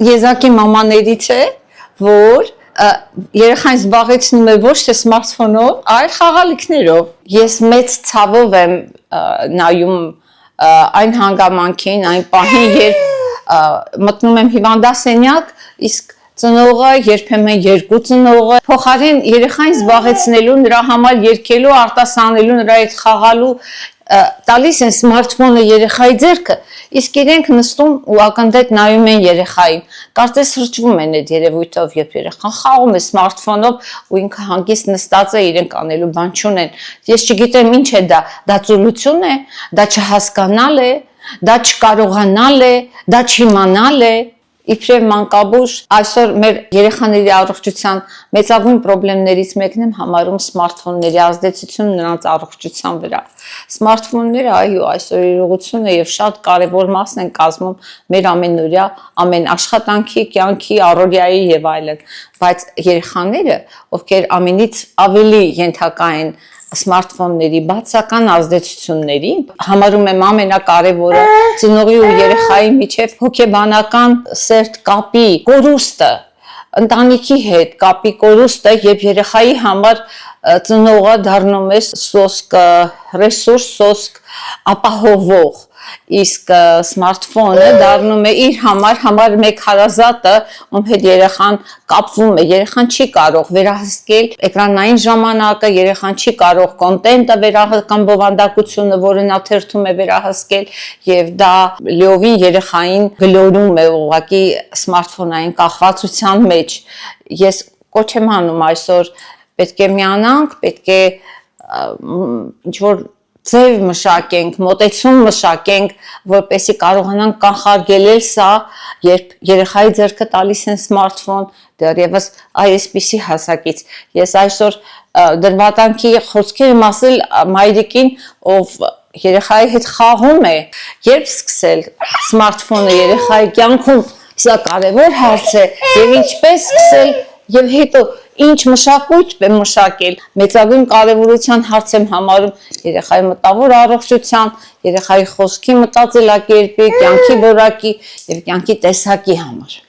Եզակի մամաներից է, որ երեխային զբաղեցնում է ոչ թե սմարթֆոնով, այլ խաղալիքներով։ Ես մեծ ցավով եմ նայում այն հանգամանքին, այն պահին, երբ մտնում եմ հիվանդասենյակ, իսկ ծնողը, երբեմն երկու ծնողը, փոխարեն երեխային զբաղեցնելու, նրա համար երգելու, արտասանելու, նրա հետ խաղալու, տալիս են սմարթֆոնը երեխայի ձեռքը, իսկ իրենք նստում ու ակնթեթ նայում են երեխային, կարծես հրճվում են այդ երևույթով, երբ երեխան խաղում է սմարթֆոնով ու ինքը հանգիստ նստած է, իրենք անելու բան չունեն։ Ես չգիտեմ ինչ է դա ծուլություն է, դա չհասկանալ է, դա չկարողանալ է, դա չիմանալ է։ Իբրև մանկաբույժ այսօր մեր երեխաների առողջության մեծագույն խնդիրներից մեկն եմ համարում սմարթֆոնների ազդեցությունը նրանց առողջության վրա։ Սմարթֆոնները այո, այսօր իրողություն է եւ շատ կարեւոր մասն են կազմում մեր ամենօրյա ամեն աշխատանքի, կյանքի, առօրյայի եւ այլն, բայց երեխաները, ովքեր ամենից ավելի ենթակա են սմարթֆոնների բացական ազդեցությունների, համարում եմ ամենակարևորը ծնողի ու երեխայի միջև հոգեբանական սերտ կապի կորուստը, ընտանիքի հետ կապի կորուստը եւ երեխայի համար ծնողը դառնում է սոսկ ռեսուրս, սոսկ ապահովող, իսկ սմարթֆոնը դառնում է իր համար մեկ հարազատը, ում հետ երեխան կապվում է, երեխան չի կարող վերահսկել էկրանային ժամանակը, երեխան չի կարող կոնտենտը կամ բովանդակությունը, որը նա թերթում է վերահսկել, եւ դա լիովին երեխային գլորում է ուղղակի սմարթֆոնային կախվածության մեջ։ Ես կոչ եմ անում այսօր պետք է միանանք, պետք է ինչ-որ ձև մշակենք, մոտեցում մշակենք, որպեսզի կարողանանք կանխարգելել սա, երբ երեխայի ձեռքը տալիս են սմարթֆոն, դեռևս այսպիսի հասակից։ Ես այսօր դրվատանքի խոսքեր եմ ասել մայրիկին, ով երեխայի հետ խաղում է, երբ սկսել սմարթֆոնը երեխայի կյանքում, սա կարևոր հարց է, եւ ինչպես սկսել, եւ հետո ինչ մշակույթ մշակել, մեծագույն կարևորության հարց եմ համարում երեխայի մտավոր առողջության, երեխայի խոսքի մտածելակերպի, կյանքի որակի եւ կյանքի տեսակի համար։